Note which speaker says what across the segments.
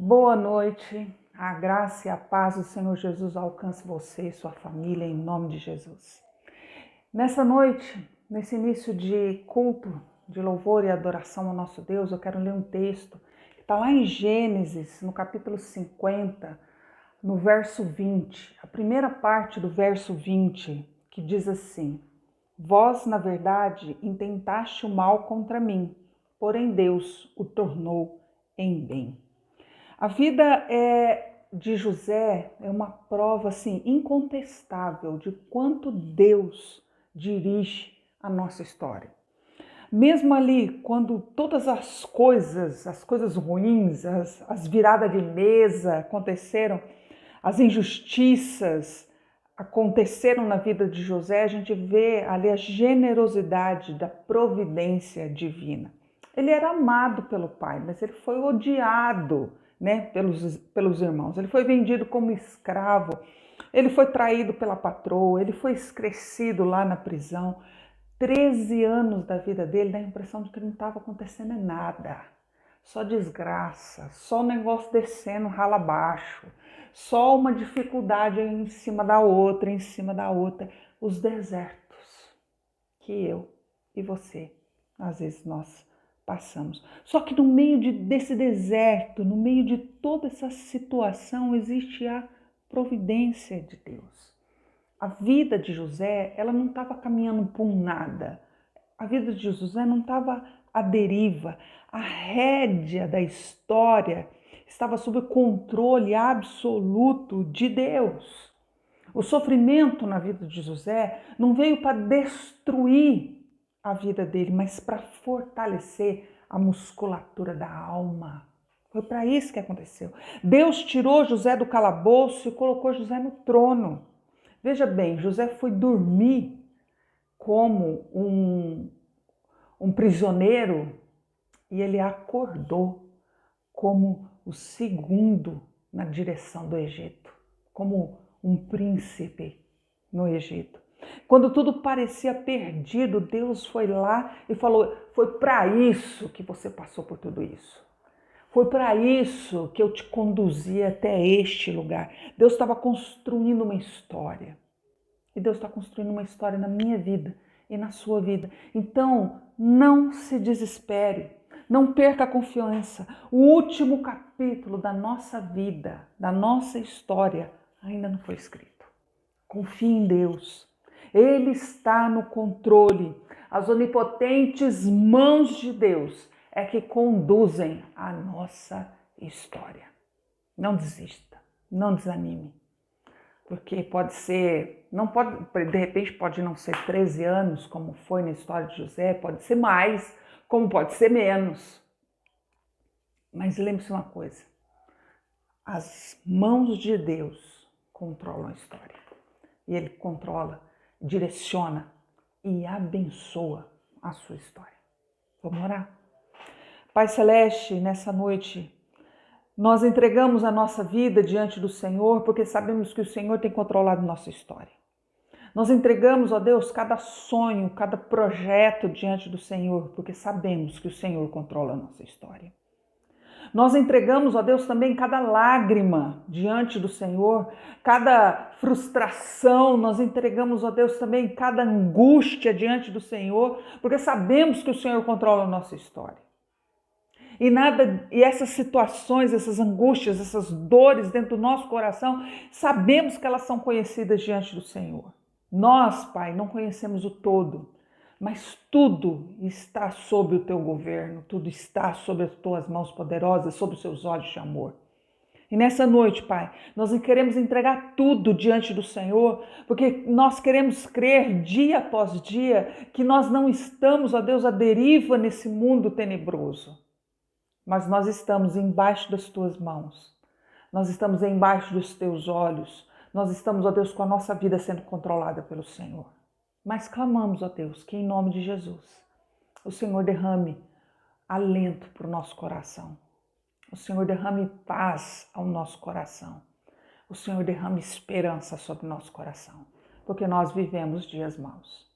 Speaker 1: Boa noite, a graça e a paz do Senhor Jesus alcance você e sua família em nome de Jesus. Nessa noite, nesse início de culto, de louvor e adoração ao nosso Deus, eu quero ler um texto que está lá em Gênesis, no capítulo 50, no verso 20, a primeira parte do verso 20, que diz assim: Vós, na verdade, intentaste o mal contra mim, porém Deus o tornou em bem. A vida de José é uma prova assim, incontestável de quanto Deus dirige a nossa história. Mesmo ali, quando todas as coisas ruins, as viradas de mesa aconteceram, as injustiças aconteceram na vida de José, a gente vê ali a generosidade da providência divina. Ele era amado pelo pai, mas ele foi odiado, pelos irmãos. Ele foi vendido como escravo, ele foi traído pela patroa, ele foi esquecido lá na prisão. 13 anos da vida dele dá a impressão de que não estava acontecendo nada. Só desgraça, só o negócio descendo rala abaixo, só uma dificuldade em cima da outra, em cima da outra. Os desertos que eu e você, às vezes nós passamos. Só que no meio desse deserto, no meio de toda essa situação, existe a providência de Deus. A vida de José, ela não estava caminhando por nada. A vida de José não estava à deriva. A rédea da história estava sob o controle absoluto de Deus. O sofrimento na vida de José não veio para destruir a vida dele, mas para fortalecer a musculatura da alma. Foi para isso que aconteceu. Deus tirou José do calabouço e colocou José no trono. Veja bem, José foi dormir como um prisioneiro e ele acordou como o segundo na direção do Egito, como um príncipe no Egito. Quando tudo parecia perdido, Deus foi lá e falou: foi para isso que você passou por tudo isso. Foi para isso que eu te conduzi até este lugar. Deus estava construindo uma história. E Deus está construindo uma história na minha vida e na sua vida. Então, não se desespere. Não perca a confiança. O último capítulo da nossa vida, da nossa história, ainda não foi escrito. Confie em Deus. Ele está no controle. As onipotentes mãos de Deus é que conduzem a nossa história. Não desista, não desanime. Porque pode ser, não pode, de repente pode não ser 13 anos, como foi na história de José, pode ser mais, como pode ser menos. Mas lembre-se uma coisa, as mãos de Deus controlam a história. E Ele controla, direciona e abençoa a sua história. Vamos orar? Pai Celeste, nessa noite, nós entregamos a nossa vida diante do Senhor porque sabemos que o Senhor tem controlado nossa história. Nós entregamos, ó Deus, cada sonho, cada projeto diante do Senhor porque sabemos que o Senhor controla a nossa história. Nós entregamos, ó Deus, também cada lágrima diante do Senhor, cada frustração, nós entregamos, ó Deus, também cada angústia diante do Senhor, porque sabemos que o Senhor controla a nossa história. E essas situações, essas angústias, essas dores dentro do nosso coração, sabemos que elas são conhecidas diante do Senhor. Nós, Pai, não conhecemos o todo, mas tudo está sob o teu governo, tudo está sob as tuas mãos poderosas, sob os seus olhos de amor. E nessa noite, Pai, nós queremos entregar tudo diante do Senhor, porque nós queremos crer dia após dia que nós não estamos, ó Deus, à deriva nesse mundo tenebroso. Mas nós estamos embaixo das tuas mãos, nós estamos embaixo dos teus olhos, nós estamos, ó Deus, com a nossa vida sendo controlada pelo Senhor. Mas clamamos, ó Deus, que em nome de Jesus, o Senhor derrame alento para o nosso coração, o Senhor derrame paz ao nosso coração, o Senhor derrame esperança sobre o nosso coração, porque nós vivemos dias maus.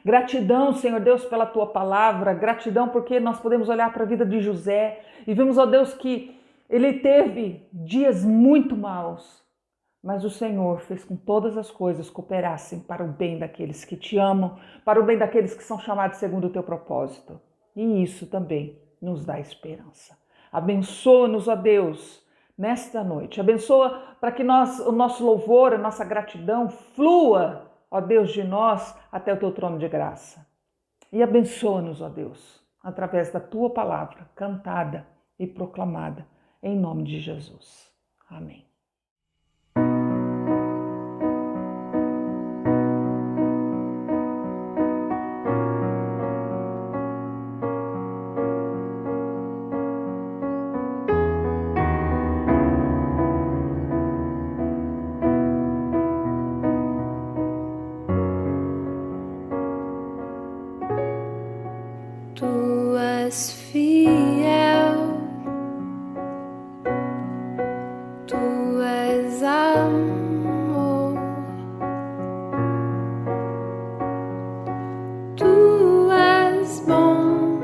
Speaker 1: Gratidão, Senhor Deus, pela Tua palavra, gratidão porque nós podemos olhar para a vida de José e vemos, ó Deus, que Ele teve dias muito maus, mas o Senhor fez com que todas as coisas cooperassem para o bem daqueles que te amam, para o bem daqueles que são chamados segundo o teu propósito. E isso também nos dá esperança. Abençoa-nos, ó Deus, nesta noite. Abençoa para que o nosso louvor, a nossa gratidão flua, ó Deus, de nós até o teu trono de graça. E abençoa-nos, ó Deus, através da tua palavra cantada e proclamada, em nome de Jesus. Amém.
Speaker 2: Tu és fiel, tu és amor, tu és bom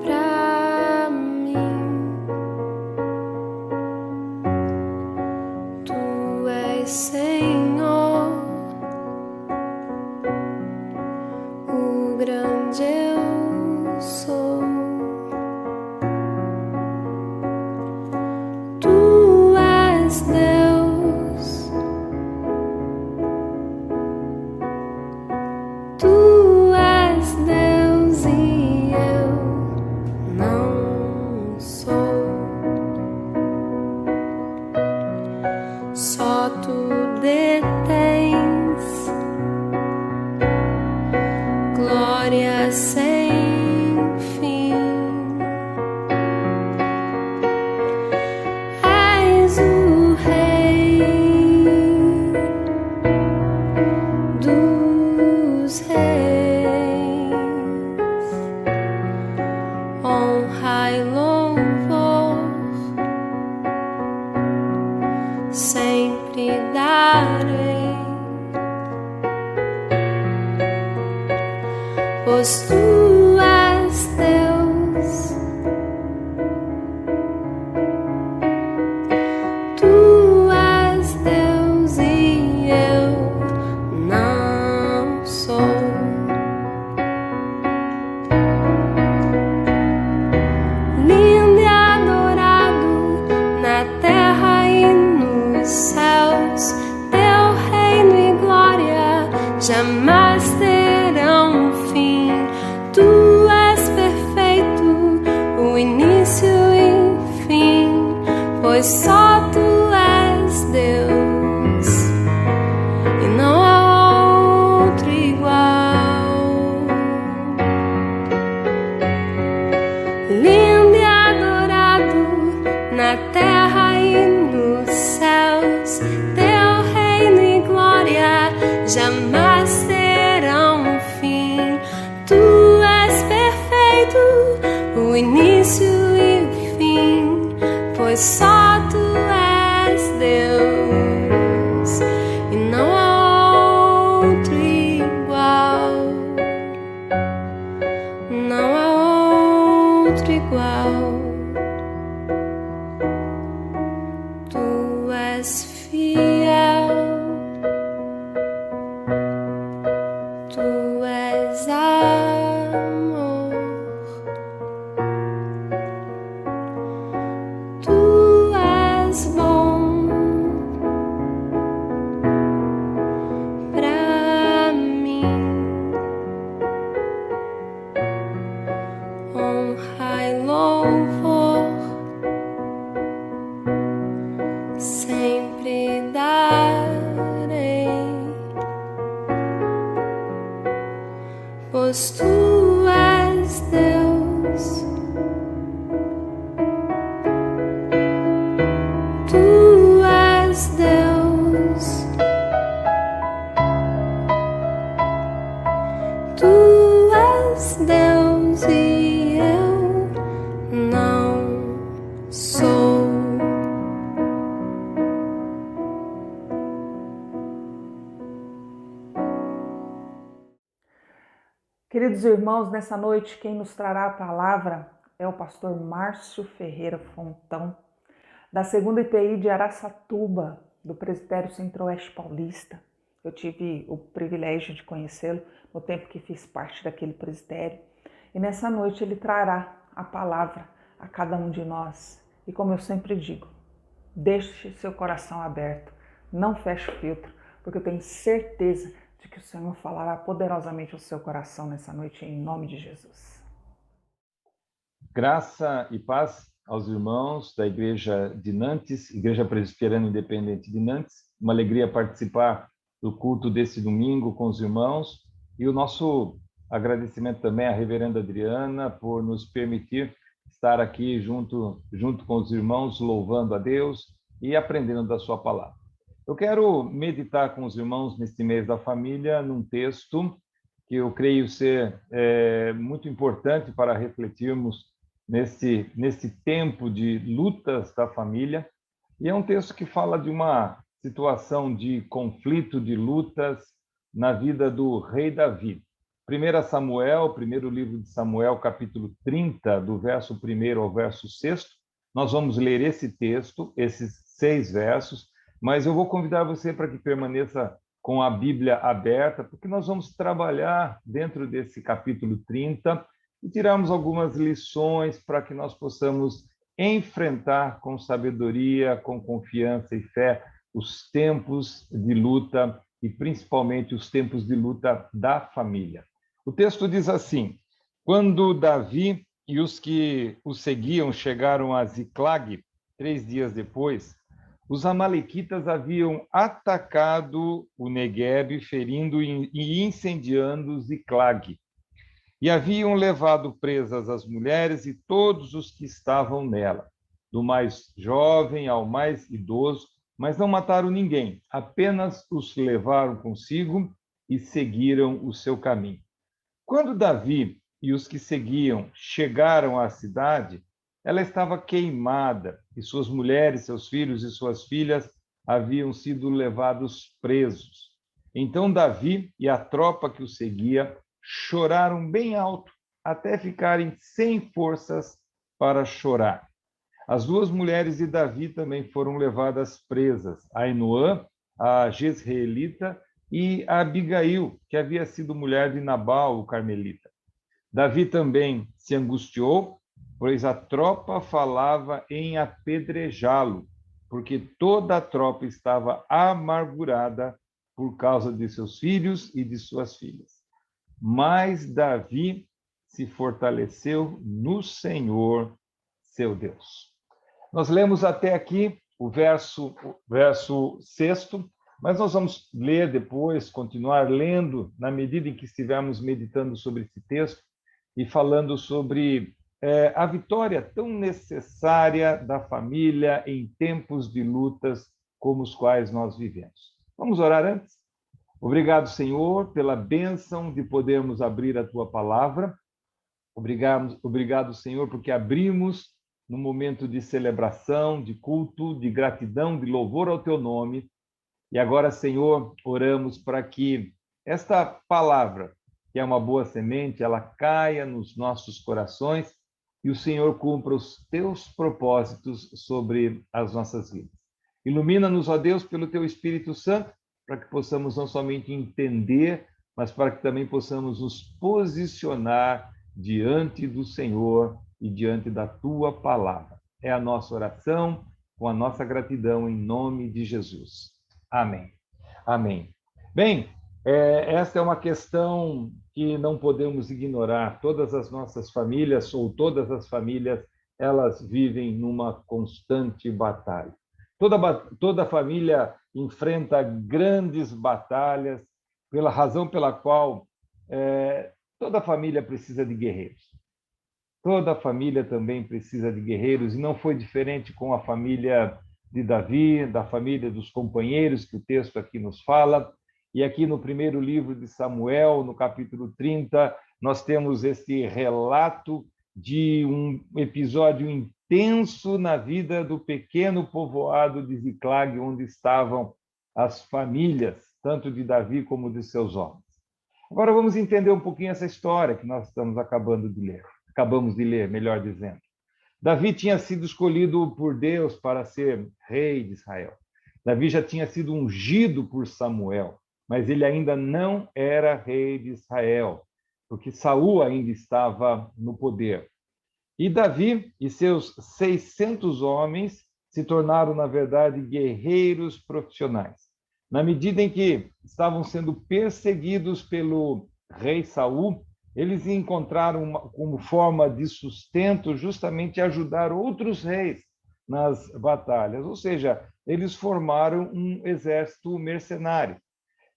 Speaker 2: pra mim, tu és Senhor, o grande eu sou. Tu és Deus, tu és Deus e eu não sou. Só tu detens glória sem fim. És o Rei dos reis. Honra e louvor sempre darei, pois tu és Deus, tu és Deus e eu não sou. Lindo e adorado na terra e nos céus, teu reino e glória jamais terão fim. Tu és perfeito, o início e fim, pois só tu és Deus e não há outro igual. Lindo e adorado na terra e nos céus, teu reino e glória jamais terão fim. Tu és perfeito, o início e o fim, pois só tu és Deus e não há outro igual. Não há outro igual. Tu és fiel, tu és amor, tu és bom pra mim. Honra e louvor sempre darei, pois tu és Deus, tu és Deus, tu és Deus e eu não sou.
Speaker 1: Queridos irmãos, nessa noite quem nos trará a palavra é o pastor Márcio Ferreira Fontão, da segunda IPI de Araçatuba, do Presbitério Centro-Oeste Paulista. Eu tive o privilégio de conhecê-lo no tempo que fiz parte daquele presbitério. E nessa noite ele trará a palavra a cada um de nós. E como eu sempre digo, deixe seu coração aberto, não feche o filtro, porque eu tenho certeza de que o Senhor falará poderosamente ao seu coração nessa noite, em nome de Jesus.
Speaker 3: Graça e paz aos irmãos da Igreja de Nantes, Igreja Presbiteriana Independente de Nantes. Uma alegria participar do culto desse domingo com os irmãos. E o nosso agradecimento também à reverenda Adriana por nos permitir estar aqui junto com os irmãos, louvando a Deus e aprendendo da sua palavra. Eu quero meditar com os irmãos neste mês da família num texto que eu creio ser muito importante para refletirmos nesse tempo de lutas da família. E é um texto que fala de uma situação de conflito, de lutas na vida do rei Davi. 1 Samuel, primeiro livro de Samuel, capítulo 30, do verso 1 ao verso 6. Nós vamos ler esse texto, esses 6 versos, mas eu vou convidar você para que permaneça com a Bíblia aberta, porque nós vamos trabalhar dentro desse capítulo 30 e tirarmos algumas lições para que nós possamos enfrentar com sabedoria, com confiança e fé os tempos de luta e principalmente os tempos de luta da família. O texto diz assim: quando Davi e os que o seguiam chegaram a Ziclag, 3 dias depois, os amalequitas haviam atacado o Neguebe, ferindo e incendiando Ziclag, e haviam levado presas as mulheres e todos os que estavam nela, do mais jovem ao mais idoso, mas não mataram ninguém, apenas os levaram consigo e seguiram o seu caminho. Quando Davi e os que seguiam chegaram à cidade, ela estava queimada, e suas mulheres, seus filhos e suas filhas haviam sido levados presos. Então Davi e a tropa que o seguia choraram bem alto, até ficarem sem forças para chorar. As 2 mulheres de Davi também foram levadas presas, Ainoã, a Jezreelita, e a Abigail, que havia sido mulher de Nabal, o carmelita. Davi também se angustiou, pois a tropa falava em apedrejá-lo, porque toda a tropa estava amargurada por causa de seus filhos e de suas filhas. Mas Davi se fortaleceu no Senhor, seu Deus. Nós lemos até aqui o verso 6, mas nós vamos ler depois, continuar lendo, na medida em que estivermos meditando sobre esse texto e falando sobre a vitória tão necessária da família em tempos de lutas como os quais nós vivemos. Vamos orar antes? Obrigado, Senhor, pela bênção de podermos abrir a Tua palavra. Obrigado, Senhor, porque abrimos no momento de celebração, de culto, de gratidão, de louvor ao Teu nome. E agora, Senhor, oramos para que esta palavra, que é uma boa semente, ela caia nos nossos corações e o Senhor cumpra os Teus propósitos sobre as nossas vidas. Ilumina-nos, ó Deus, pelo Teu Espírito Santo, para que possamos não somente entender, mas para que também possamos nos posicionar diante do Senhor e diante da Tua palavra. É a nossa oração, com a nossa gratidão, em nome de Jesus. Amém. Amém. Bem, essa é uma questão que não podemos ignorar. Todas as nossas famílias, ou todas as famílias, elas vivem numa constante batalha. Toda família enfrenta grandes batalhas, pela razão pela qual toda família precisa de guerreiros. Toda família também precisa de guerreiros, e não foi diferente com a família de Davi, da família dos companheiros, que o texto aqui nos fala. E aqui no primeiro livro de Samuel, no capítulo 30, nós temos este relato de um episódio intenso na vida do pequeno povoado de Ziclag, onde estavam as famílias, tanto de Davi como de seus homens. Agora vamos entender um pouquinho essa história que nós estamos acabando de ler. acabamos de ler, melhor dizendo. Davi tinha sido escolhido por Deus para ser rei de Israel. Davi já tinha sido ungido por Samuel, mas ele ainda não era rei de Israel, porque Saul ainda estava no poder. E Davi e seus 600 homens se tornaram, na verdade, guerreiros profissionais. Na medida em que estavam sendo perseguidos pelo rei Saul, eles encontraram como forma de sustento justamente ajudar outros reis nas batalhas, ou seja, eles formaram um exército mercenário.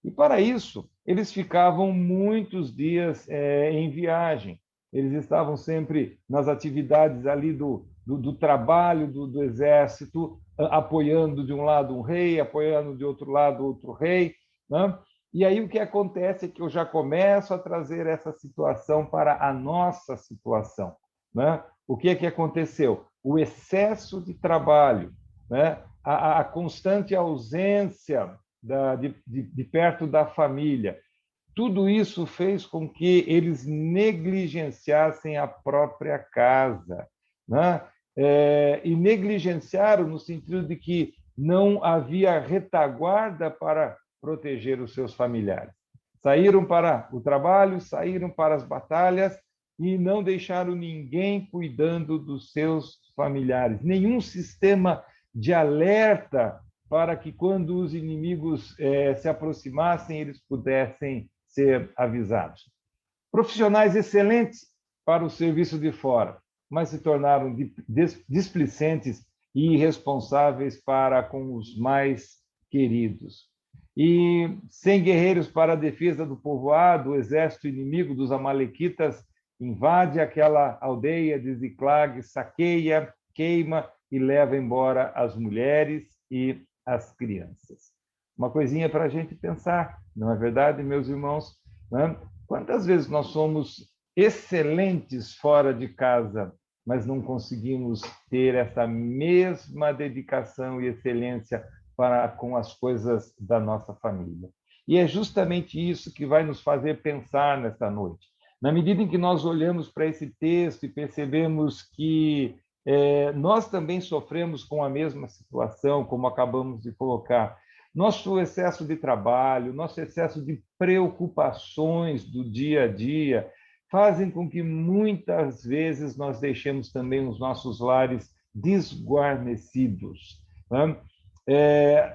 Speaker 3: E para isso, eles ficavam muitos dias em viagem. Eles estavam sempre nas atividades ali do trabalho do exército, apoiando de um lado um rei, apoiando de outro lado outro rei, né? E aí o que acontece é que eu já começo a trazer essa situação para a nossa situação, né? O que é que aconteceu? O excesso de trabalho, né? A constante ausência de perto da família. Tudo isso fez com que eles negligenciassem a própria casa, né? E negligenciaram no sentido de que não havia retaguarda para proteger os seus familiares. Saíram para o trabalho, saíram para as batalhas e não deixaram ninguém cuidando dos seus familiares. Nenhum sistema de alerta para que, quando os inimigos se aproximassem, eles pudessem ser avisados. Profissionais excelentes para o serviço de fora, mas se tornaram displicentes e irresponsáveis para com os mais queridos. E sem guerreiros para a defesa do povoado, o exército inimigo dos amalequitas invade aquela aldeia de Ziclag, saqueia, queima e leva embora as mulheres e as crianças. Uma coisinha para a gente pensar, não é verdade, meus irmãos? Né? Quantas vezes nós somos excelentes fora de casa, mas não conseguimos ter essa mesma dedicação e excelência para com as coisas da nossa família? E é justamente isso que vai nos fazer pensar nesta noite. Na medida em que nós olhamos para esse texto e percebemos que nós também sofremos com a mesma situação, como acabamos de colocar. Nosso excesso de trabalho, nosso excesso de preocupações do dia a dia fazem com que muitas vezes nós deixemos também os nossos lares desguarnecidos. Né?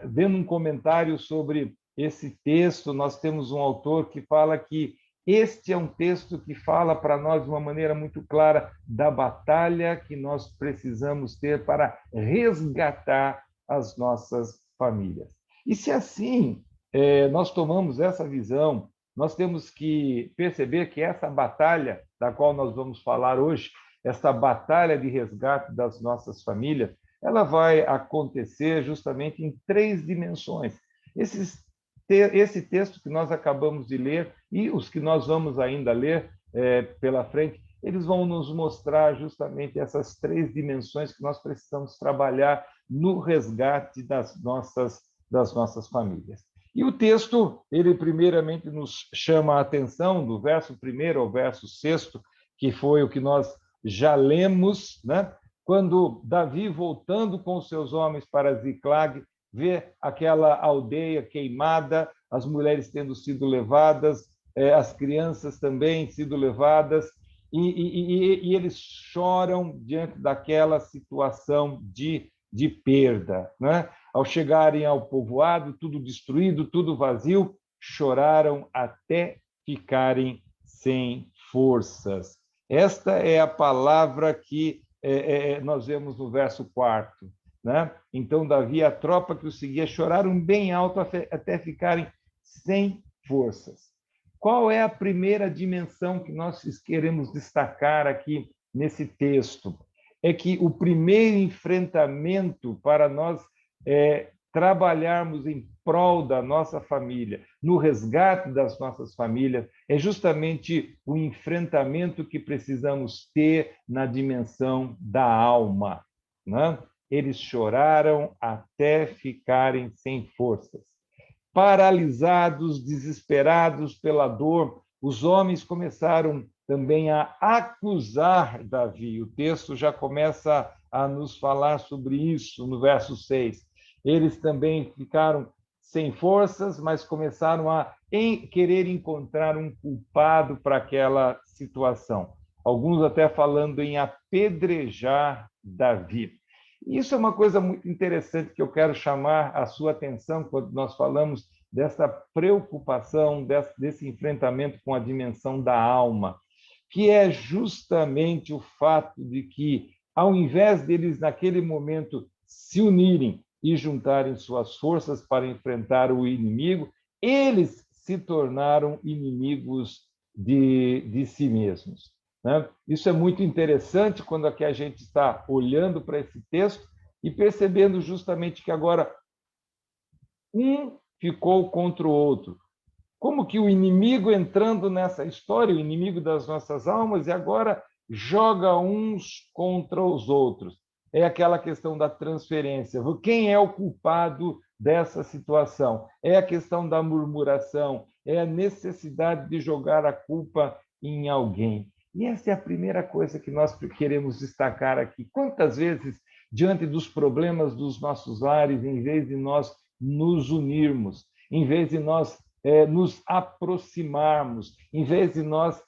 Speaker 3: Vendo um comentário sobre esse texto, nós temos um autor que fala que este é um texto que fala para nós de uma maneira muito clara da batalha que nós precisamos ter para resgatar as nossas famílias. E se assim nós tomamos essa visão, nós temos que perceber que essa batalha da qual nós vamos falar hoje, essa batalha de resgate das nossas famílias, ela vai acontecer justamente em 3 dimensões. Esse texto que nós acabamos de ler e os que nós vamos ainda ler pela frente, eles vão nos mostrar justamente essas 3 dimensões que nós precisamos trabalhar no resgate das nossas famílias. E o texto, ele primeiramente nos chama a atenção do verso 1 ao verso 6, que foi o que nós já lemos, né? Quando Davi, voltando com os seus homens para Ziclag, vê aquela aldeia queimada, as mulheres tendo sido levadas, as crianças também sido levadas, e eles choram diante daquela situação de perda, né? Ao chegarem ao povoado, tudo destruído, tudo vazio, choraram até ficarem sem forças. Esta é a palavra que nós vemos no verso 4. Né? Então, Davi e a tropa que o seguia choraram bem alto até ficarem sem forças. Qual é a primeira dimensão que nós queremos destacar aqui nesse texto? É que o primeiro enfrentamento para nós trabalharmos em prol da nossa família, no resgate das nossas famílias, é justamente o enfrentamento que precisamos ter na dimensão da alma, né? Eles choraram até ficarem sem forças. Paralisados, desesperados pela dor, os homens começaram também a acusar Davi. O texto já começa a nos falar sobre isso no verso 6. Eles também ficaram sem forças, mas começaram a querer encontrar um culpado para aquela situação. Alguns até falando em apedrejar Davi. Isso é uma coisa muito interessante que eu quero chamar a sua atenção quando nós falamos dessa preocupação, desse enfrentamento com a dimensão da alma, que é justamente o fato de que, ao invés deles, naquele momento, se unirem e juntarem suas forças para enfrentar o inimigo, eles se tornaram inimigos de si mesmos. Né? Isso é muito interessante quando aqui a gente está olhando para esse texto e percebendo justamente que agora um ficou contra o outro. Como que o inimigo entrando nessa história, o inimigo das nossas almas, e agora joga uns contra os outros. É aquela questão da transferência. Quem é o culpado dessa situação? É a questão da murmuração, é a necessidade de jogar a culpa em alguém. E essa é a primeira coisa que nós queremos destacar aqui. Quantas vezes, diante dos problemas dos nossos lares, em vez de nós nos unirmos, em vez de nós nos aproximarmos, em vez de nós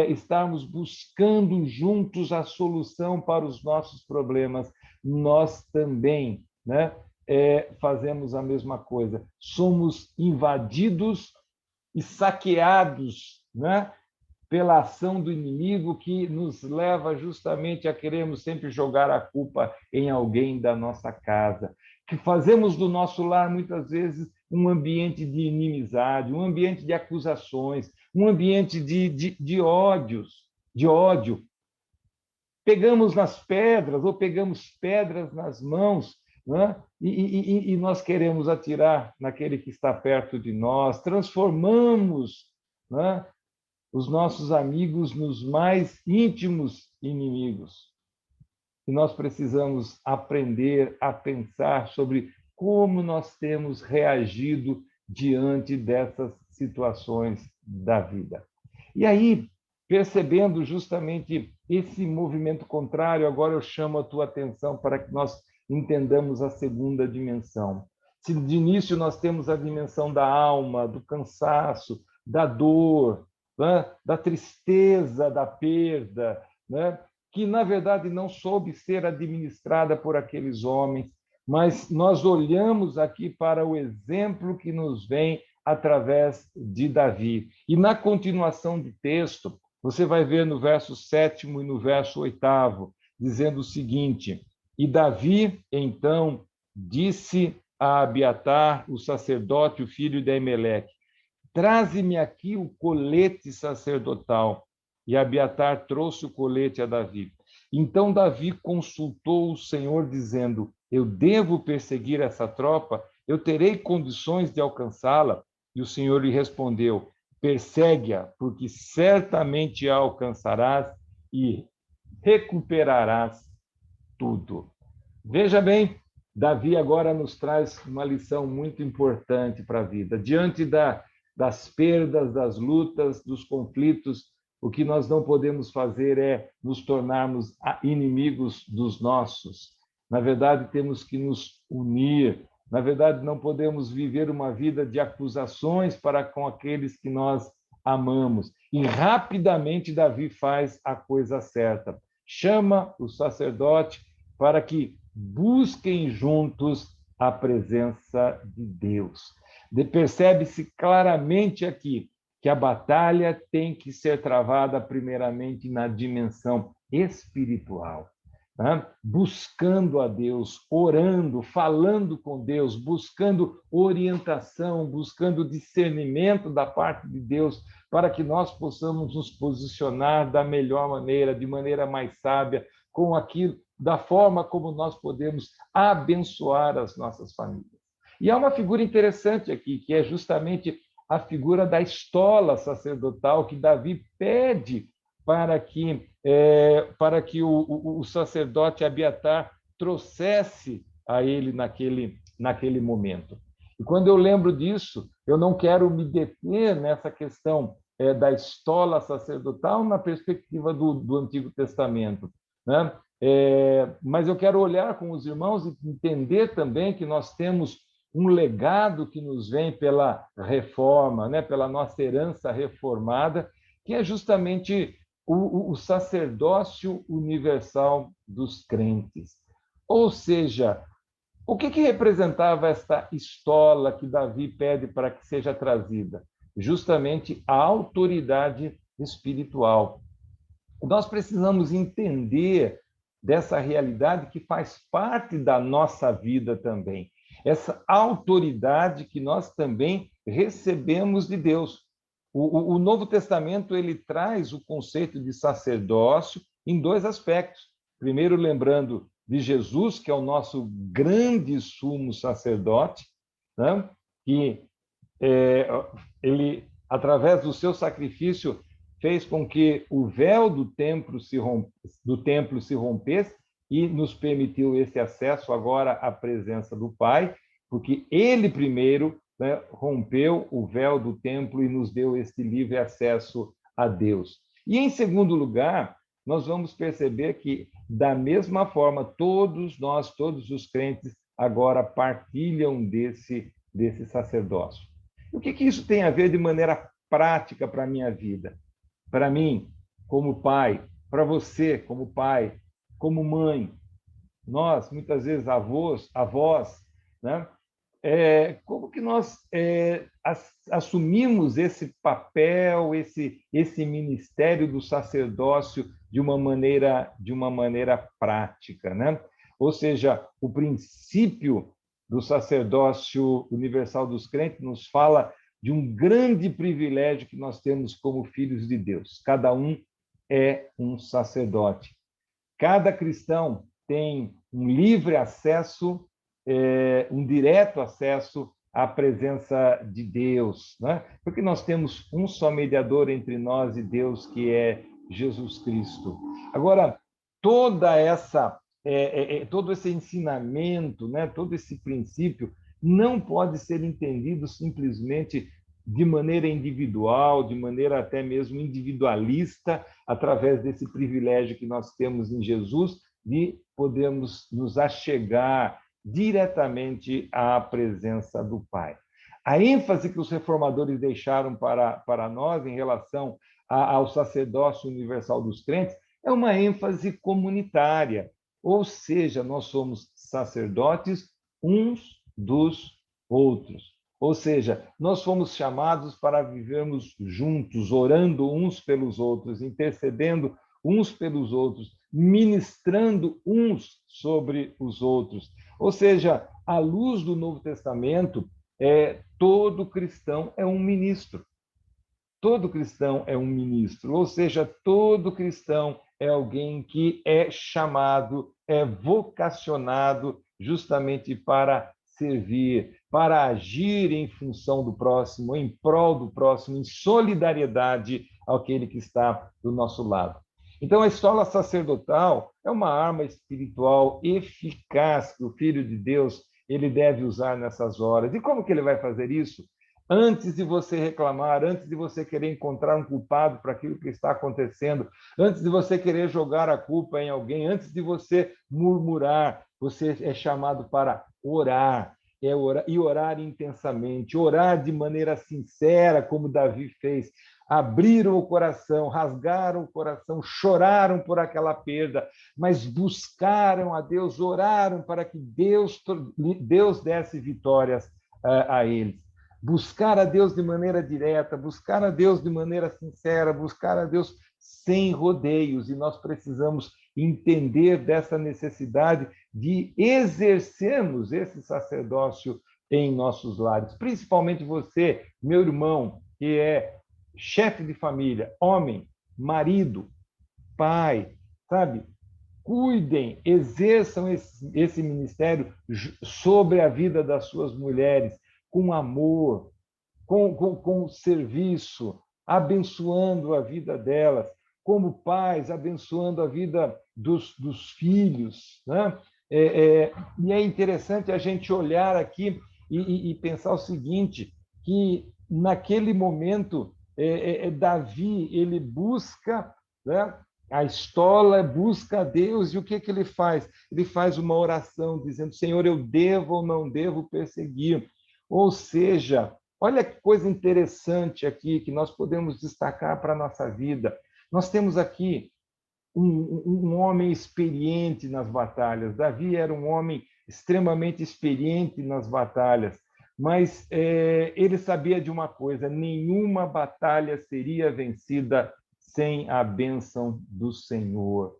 Speaker 3: estarmos buscando juntos a solução para os nossos problemas, nós também, né, fazemos a mesma coisa. Somos invadidos e saqueados, né, pela ação do inimigo, que nos leva justamente a queremos sempre jogar a culpa em alguém da nossa casa, que fazemos do nosso lar muitas vezes um ambiente de inimizade, um ambiente de acusações, um ambiente de ódio. Pegamos nas pedras ou pegamos pedras nas mãos, né? E nós queremos atirar naquele que está perto de nós, transformamos, né, os nossos amigos nos mais íntimos inimigos. E nós precisamos aprender a pensar sobre como nós temos reagido diante dessas situações da vida. E aí, percebendo justamente esse movimento contrário, agora eu chamo a tua atenção para que nós entendamos a segunda dimensão. Se de início nós temos a dimensão da alma, do cansaço, da dor, né, da tristeza, da perda, né, que na verdade não soube ser administrada por aqueles homens, mas nós olhamos aqui para o exemplo que nos vem através de Davi. E na continuação do texto, você vai ver no verso 7º e no verso 8º, dizendo o seguinte: e Davi, então, disse a Abiatar, o sacerdote, o filho de Aimeleque: traze-me aqui o colete sacerdotal. E Abiatar trouxe o colete a Davi. Então Davi consultou o Senhor, dizendo: eu devo perseguir essa tropa? Eu terei condições de alcançá-la? E o Senhor lhe respondeu: persegue-a, porque certamente a alcançarás e recuperarás tudo. Veja bem, Davi agora nos traz uma lição muito importante para a vida. Diante das perdas, das lutas, dos conflitos, o que nós não podemos fazer é nos tornarmos inimigos dos nossos. Na verdade, temos que nos unir. Na verdade, não podemos viver uma vida de acusações para com aqueles que nós amamos. E rapidamente Davi faz a coisa certa. Chama o sacerdote para que busquem juntos a presença de Deus. Percebe-se claramente aqui que a batalha tem que ser travada primeiramente na dimensão espiritual, né? Buscando a Deus, orando, falando com Deus, buscando orientação, buscando discernimento da parte de Deus, para que nós possamos nos posicionar da melhor maneira, de maneira mais sábia, com aquilo, da forma como nós podemos abençoar as nossas famílias. E há uma figura interessante aqui, que é justamente a figura da estola sacerdotal que Davi pede para que o sacerdote Abiatar trouxesse a ele naquele momento. E quando eu lembro disso, eu não quero me deter nessa questão da estola sacerdotal na perspectiva do Antigo Testamento, né? Mas eu quero olhar com os irmãos e entender também que nós temos um legado que nos vem pela reforma, né? Pela nossa herança reformada, que é justamente o sacerdócio universal dos crentes. Ou seja, o que representava esta estola que Davi pede para que seja trazida? Justamente a autoridade espiritual. Nós precisamos entender dessa realidade que faz parte da nossa vida também. Essa autoridade que nós também recebemos de Deus. O Novo Testamento ele traz o conceito de sacerdócio em dois aspectos. Primeiro, lembrando de Jesus, que é o nosso grande sumo sacerdote, né? Que ele, através do seu sacrifício, fez com que o véu do templo se rompesse e nos permitiu esse acesso agora à presença do Pai, porque ele primeiro, né, rompeu o véu do templo e nos deu este livre acesso a Deus. E, em segundo lugar, nós vamos perceber que, da mesma forma, todos nós, todos os crentes, agora partilham desse sacerdócio. O que isso tem a ver de maneira prática para a minha vida? Para mim, como pai, para você, como pai, como mãe, nós, muitas vezes, avós, né? Como que nós assumimos esse papel, esse ministério do sacerdócio de uma maneira prática, né? Ou seja, o princípio do sacerdócio universal dos crentes nos fala de um grande privilégio que nós temos como filhos de Deus. Cada um é um sacerdote. Cada cristão tem um livre acesso, um direto acesso à presença de Deus, né? Porque nós temos um só mediador entre nós e Deus, que é Jesus Cristo. Agora, todo esse ensinamento, né? Todo esse princípio não pode ser entendido simplesmente de maneira individual, de maneira até mesmo individualista, através desse privilégio que nós temos em Jesus de podermos nos achegar diretamente à presença do Pai. A ênfase que os reformadores deixaram para nós em relação ao sacerdócio universal dos crentes é uma ênfase comunitária, ou seja, nós somos sacerdotes uns dos outros. Ou seja, nós fomos chamados para vivermos juntos, orando uns pelos outros, intercedendo uns pelos outros, ministrando uns sobre os outros. Ou seja, à luz do Novo Testamento, todo cristão é um ministro. Todo cristão é um ministro, ou seja, todo cristão é alguém que é chamado, é vocacionado justamente para servir, para agir em função do próximo, em prol do próximo, em solidariedade àquele que está do nosso lado. Então, a estola sacerdotal é uma arma espiritual eficaz que o Filho de Deus ele deve usar nessas horas. E como que ele vai fazer isso? Antes de você reclamar, antes de você querer encontrar um culpado para aquilo que está acontecendo, antes de você querer jogar a culpa em alguém, antes de você murmurar, você é chamado para orar, e orar intensamente, orar de maneira sincera, como Davi fez. Abriram o coração, rasgaram o coração, choraram por aquela perda, mas buscaram a Deus, oraram para que Deus desse vitórias a eles. Buscar a Deus de maneira direta, buscar a Deus de maneira sincera, buscar a Deus sem rodeios. E nós precisamos entender dessa necessidade de exercermos esse sacerdócio em nossos lares. Principalmente você, meu irmão, que é chefe de família, homem, marido, pai, sabe? Cuidem, exerçam esse ministério sobre a vida das suas mulheres, com amor, com serviço, abençoando a vida delas, como pais, abençoando a vida dos filhos, né? E é interessante a gente olhar aqui e pensar o seguinte, que naquele momento Davi, ele busca, né, a estola, busca a Deus, e o que ele faz? Ele faz uma oração dizendo: Senhor, eu devo ou não devo perseguir? Ou seja, olha que coisa interessante aqui que nós podemos destacar para a nossa vida. Nós temos aqui um homem experiente nas batalhas. Davi era um homem extremamente experiente nas batalhas, mas ele sabia de uma coisa: nenhuma batalha seria vencida sem a bênção do Senhor.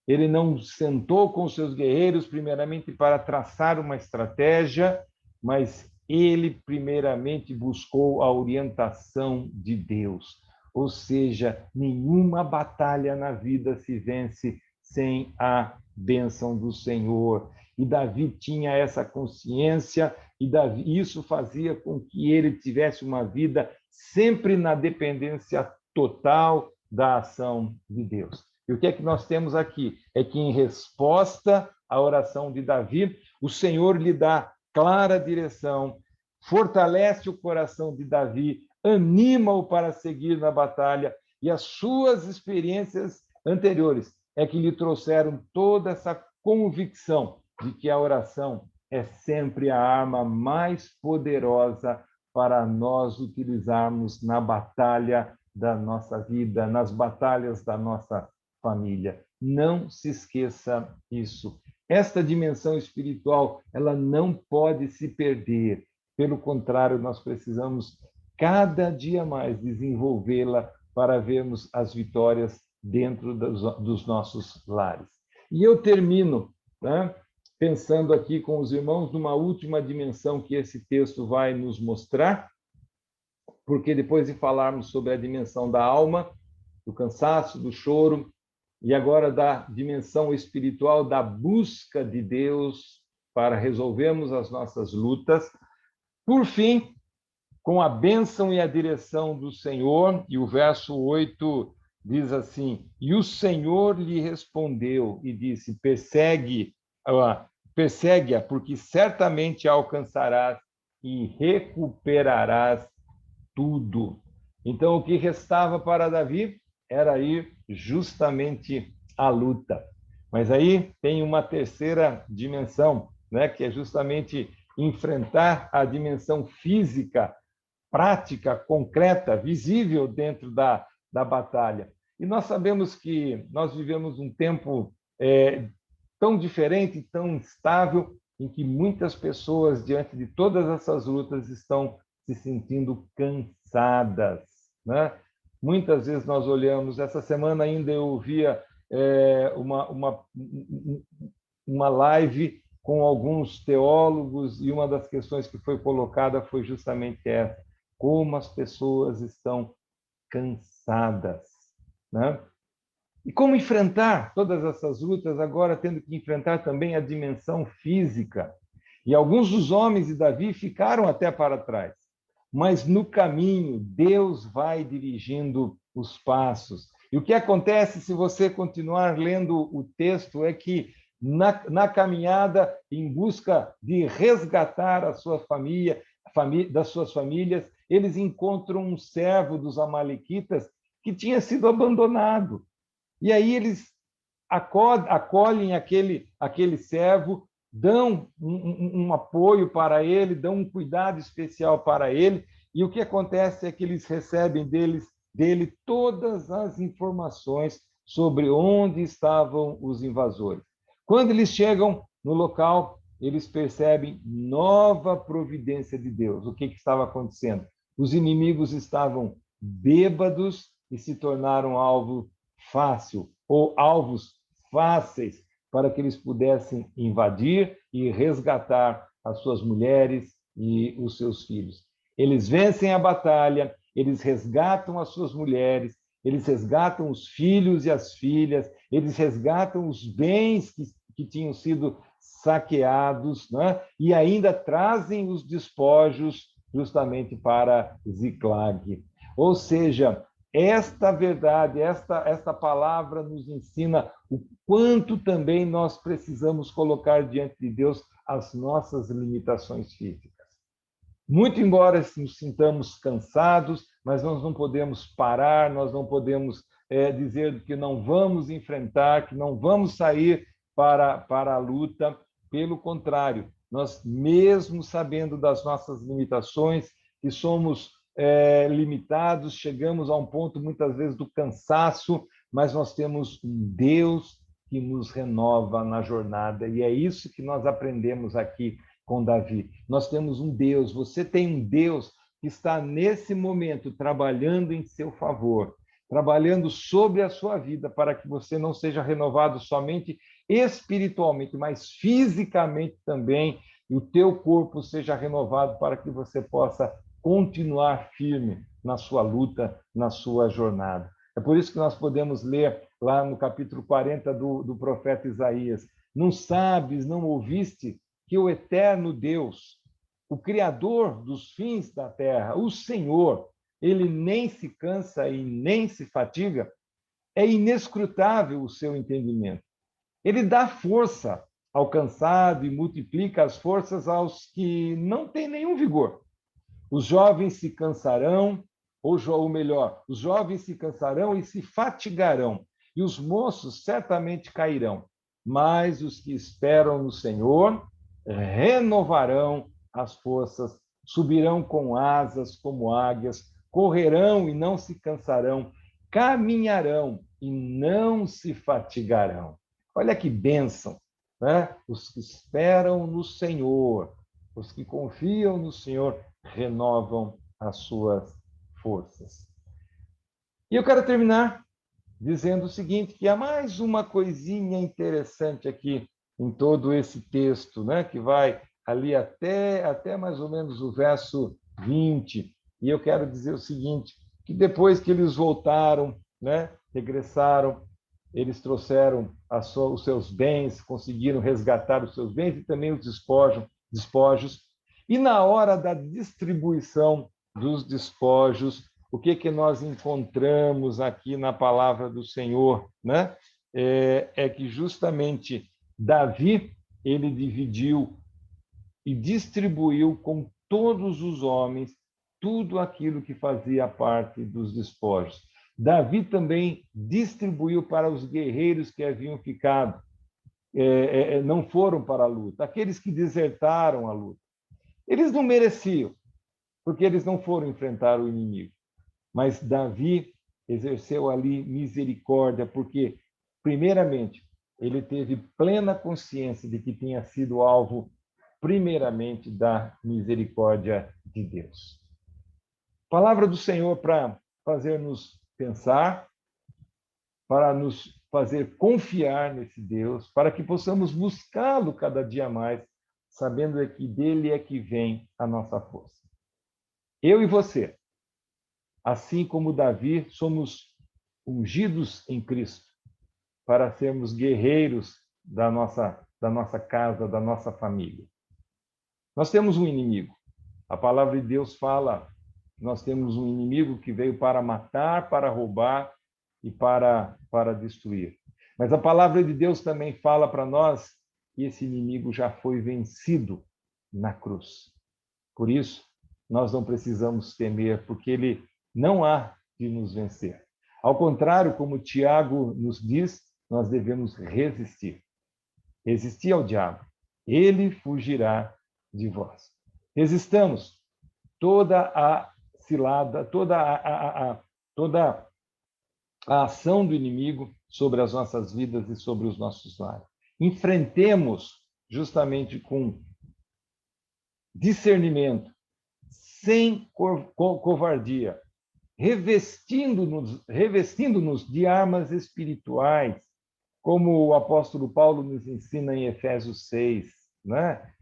Speaker 3: Ele não sentou com seus guerreiros, primeiramente, para traçar uma estratégia, mas ele, primeiramente, buscou a orientação de Deus. Ou seja, nenhuma batalha na vida se vence sem a bênção do Senhor. E Davi tinha essa consciência, e isso fazia com que ele tivesse uma vida sempre na dependência total da ação de Deus. E o que é que nós temos aqui? É que, em resposta à oração de Davi, o Senhor lhe dá clara direção, fortalece o coração de Davi, anima-o para seguir na batalha, e as suas experiências anteriores é que lhe trouxeram toda essa convicção de que a oração é sempre a arma mais poderosa para nós utilizarmos na batalha da nossa vida, nas batalhas da nossa família. Não se esqueça isso. Esta dimensão espiritual, ela não pode se perder. Pelo contrário, nós precisamos cada dia mais desenvolvê-la para vermos as vitórias dentro dos nossos lares. E eu termino, né, pensando aqui com os irmãos numa última dimensão que esse texto vai nos mostrar, porque depois de falarmos sobre a dimensão da alma, do cansaço, do choro, e agora da dimensão espiritual da busca de Deus para resolvermos as nossas lutas, por fim, com a bênção e a direção do Senhor, e o verso 8 diz assim: e o Senhor lhe respondeu e disse: persegue-a, porque certamente a alcançarás e recuperarás tudo. Então, o que restava para Davi era ir justamente à luta. Mas aí tem uma terceira dimensão, né, que é justamente enfrentar a dimensão física, prática, concreta, visível dentro da batalha. E nós sabemos que nós vivemos um tempo tão diferente, tão instável, em que muitas pessoas, diante de todas essas lutas, estão se sentindo cansadas, né? Muitas vezes nós olhamos, essa semana ainda eu ouvia uma live com alguns teólogos, e uma das questões que foi colocada foi justamente essa: como as pessoas estão cansadas, né? E como enfrentar todas essas lutas, agora tendo que enfrentar também a dimensão física. E alguns dos homens de Davi ficaram até para trás, mas no caminho Deus vai dirigindo os passos. E o que acontece, se você continuar lendo o texto, é que na caminhada em busca de resgatar a sua família, das suas famílias, eles encontram um servo dos amalequitas que tinha sido abandonado. E aí eles acolhem aquele servo, dão um apoio para ele, dão um cuidado especial para ele, e o que acontece é que eles recebem dele todas as informações sobre onde estavam os invasores. Quando eles chegam no local, eles percebem nova providência de Deus. O que estava acontecendo? Os inimigos estavam bêbados e se tornaram alvo fácil, ou alvos fáceis, para que eles pudessem invadir e resgatar as suas mulheres e os seus filhos. Eles vencem a batalha, eles resgatam as suas mulheres, eles resgatam os filhos e as filhas, eles resgatam os bens que tinham sido saqueados, né? E ainda trazem os despojos justamente para Ziclag. Ou seja, esta verdade, esta palavra nos ensina o quanto também nós precisamos colocar diante de Deus as nossas limitações físicas. Muito embora nos sintamos cansados, mas nós não podemos parar, nós não podemos dizer que não vamos enfrentar, que não vamos sair para a luta. Pelo contrário, nós, mesmo sabendo das nossas limitações, que somos limitados, chegamos a um ponto, muitas vezes, do cansaço, mas nós temos um Deus que nos renova na jornada, e é isso que nós aprendemos aqui com Davi. Nós temos um Deus, você tem um Deus que está nesse momento trabalhando em seu favor, trabalhando sobre a sua vida para que você não seja renovado somente espiritualmente, mas fisicamente também, e o teu corpo seja renovado para que você possa continuar firme na sua luta, na sua jornada. É por isso que nós podemos ler lá no capítulo 40 do profeta Isaías: não sabes, não ouviste que o eterno Deus, o Criador dos fins da terra, o Senhor, ele nem se cansa e nem se fatiga? É inescrutável o seu entendimento. Ele dá força ao cansado e multiplica as forças aos que não têm nenhum vigor. Os jovens se cansarão, ou melhor, os jovens se cansarão e se fatigarão, e os moços certamente cairão. Mas os que esperam no Senhor renovarão as forças, subirão com asas como águias, correrão e não se cansarão, caminharão e não se fatigarão. Olha que bênção, né? Os que esperam no Senhor, os que confiam no Senhor, renovam as suas forças. E eu quero terminar dizendo o seguinte, que há mais uma coisinha interessante aqui em todo esse texto, né? Que vai ali até mais ou menos o verso 20. E eu quero dizer o seguinte, que depois que eles voltaram, né? Regressaram, eles trouxeram os seus bens, conseguiram resgatar os seus bens e também os despojos. E na hora da distribuição dos despojos, o que nós encontramos aqui na palavra do Senhor, né? É que justamente Davi, ele dividiu e distribuiu com todos os homens tudo aquilo que fazia parte dos despojos. Davi também distribuiu para os guerreiros que haviam ficado, não foram para a luta, aqueles que desertaram a luta. Eles não mereciam, porque eles não foram enfrentar o inimigo. Mas Davi exerceu ali misericórdia, porque, primeiramente, ele teve plena consciência de que tinha sido alvo, primeiramente, da misericórdia de Deus. Palavra do Senhor para fazer-nos pensar, para nos fazer confiar nesse Deus, para que possamos buscá-lo cada dia mais, sabendo que dele é que vem a nossa força. Eu e você, assim como Davi, somos ungidos em Cristo para sermos guerreiros da nossa casa, da nossa família. Nós temos um inimigo. A palavra de Deus fala, nós temos um inimigo que veio para matar, para roubar e para destruir. Mas a palavra de Deus também fala para nós que esse inimigo já foi vencido na cruz. Por isso, nós não precisamos temer, porque ele não há de nos vencer. Ao contrário, como Tiago nos diz, nós devemos resistir. Resistir ao diabo. Ele fugirá de vós. Resistamos toda a cilada, toda a ação do inimigo sobre as nossas vidas e sobre os nossos lares. Enfrentemos justamente com discernimento, sem covardia, revestindo-nos de armas espirituais, como o apóstolo Paulo nos ensina em Efésios 6, né?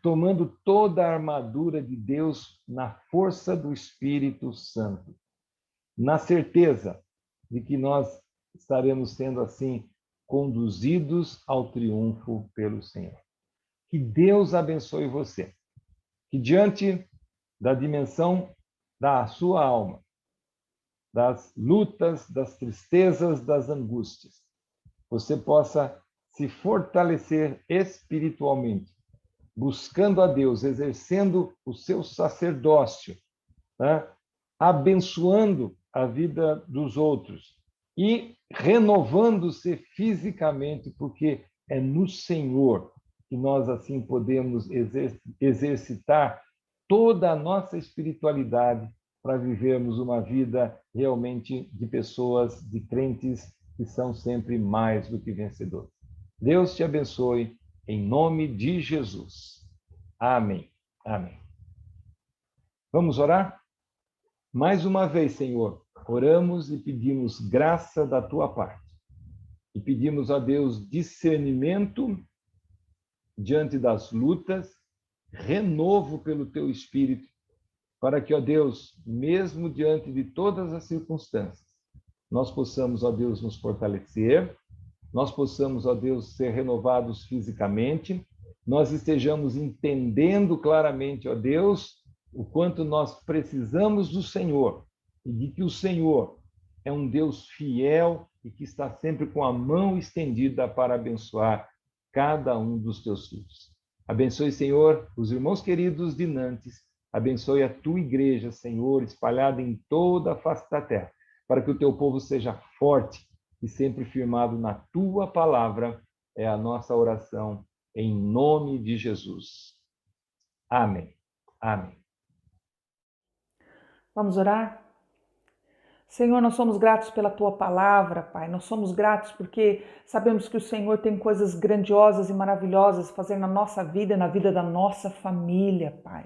Speaker 3: Tomando toda a armadura de Deus na força do Espírito Santo, na certeza de que nós estaremos sendo assim conduzidos ao triunfo pelo Senhor. Que Deus abençoe você, que diante da dimensão da sua alma, das lutas, das tristezas, das angústias, você possa se fortalecer espiritualmente buscando a Deus, exercendo o seu sacerdócio, né? Abençoando a vida dos outros e renovando-se fisicamente, porque é no Senhor que nós assim podemos exercitar toda a nossa espiritualidade para vivermos uma vida realmente de pessoas, de crentes que são sempre mais do que vencedores. Deus te abençoe, em nome de Jesus. Amém. Amém. Vamos orar? Mais uma vez, Senhor, oramos e pedimos graça da tua parte. E pedimos a Deus discernimento diante das lutas, renovo pelo teu Espírito, para que, ó Deus, mesmo diante de todas as circunstâncias, nós possamos, ó Deus, nos fortalecer, nós possamos, ó Deus, ser renovados fisicamente, nós estejamos entendendo claramente, ó Deus, o quanto nós precisamos do Senhor e de que o Senhor é um Deus fiel e que está sempre com a mão estendida para abençoar cada um dos teus filhos. Abençoe, Senhor, os irmãos queridos de Nantes, abençoe a tua igreja, Senhor, espalhada em toda a face da terra, para que o teu povo seja forte e sempre firmado na tua palavra, é a nossa oração, em nome de Jesus. Amém. Amém.
Speaker 1: Vamos orar? Senhor, nós somos gratos pela Tua palavra, Pai. Nós somos gratos porque sabemos que o Senhor tem coisas grandiosas e maravilhosas a fazer na nossa vida e na vida da nossa família, Pai.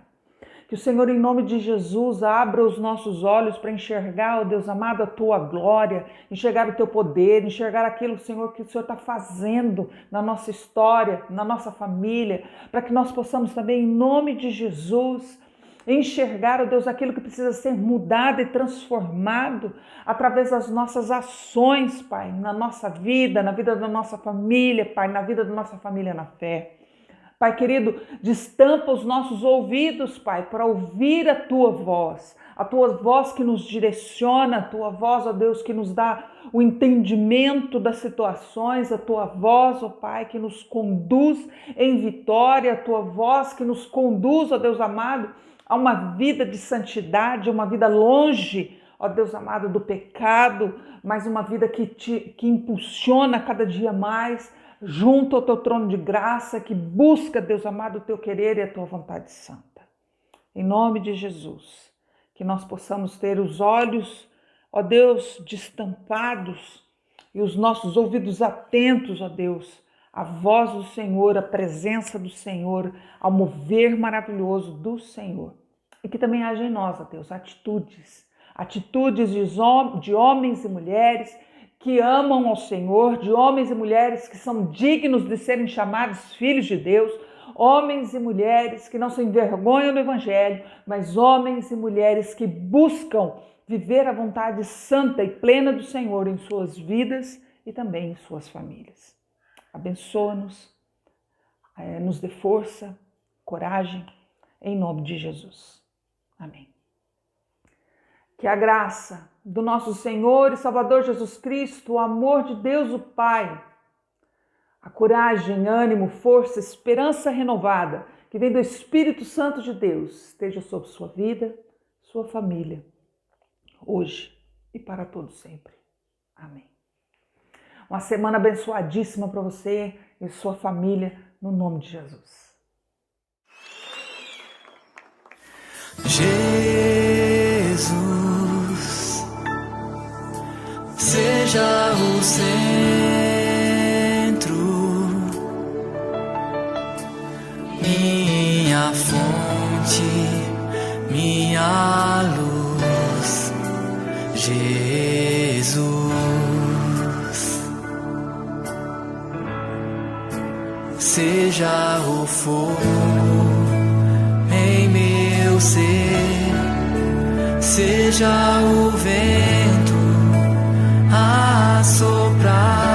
Speaker 1: Que o Senhor, em nome de Jesus, abra os nossos olhos para enxergar, ó Deus amado, a Tua glória, enxergar o Teu poder, enxergar aquilo, Senhor, que o Senhor está fazendo na nossa história, na nossa família, para que nós possamos também, em nome de Jesus, enxergar, ó Deus, aquilo que precisa ser mudado e transformado através das nossas ações, Pai, na nossa vida, na vida da nossa família, Pai, na vida da nossa família na fé. Pai querido, destampa os nossos ouvidos, Pai, para ouvir a Tua voz que nos direciona, a Tua voz, ó Deus, que nos dá o entendimento das situações, a Tua voz, ó Pai, que nos conduz em vitória, a Tua voz que nos conduz, ó Deus amado, a uma vida de santidade, uma vida longe, ó Deus amado, do pecado, mas uma vida que impulsiona cada dia mais junto ao Teu trono de graça, que busca, Deus amado, o Teu querer e a Tua vontade santa. Em nome de Jesus, que nós possamos ter os olhos, ó Deus, destampados e os nossos ouvidos atentos, ó Deus, à voz do Senhor, à presença do Senhor, ao mover maravilhoso do Senhor. E que também haja em nós, ó Deus, atitudes de homens e mulheres que amam ao Senhor, de homens e mulheres que são dignos de serem chamados filhos de Deus, homens e mulheres que não se envergonham do Evangelho, mas homens e mulheres que buscam viver a vontade santa e plena do Senhor em suas vidas e também em suas famílias. Abençoa-nos, nos dê força, coragem, em nome de Jesus. Amém. Que a graça do nosso Senhor e Salvador Jesus Cristo, o amor de Deus o Pai, a coragem, ânimo, força, esperança renovada que vem do Espírito Santo de Deus esteja sobre sua vida, sua família, hoje e para todo sempre. Amém. Uma semana abençoadíssima para você e sua família, no nome de Jesus.
Speaker 4: Jesus, seja o centro, minha fonte, minha luz, Jesus. Seja o fogo em meu ser, seja o vento a soprar.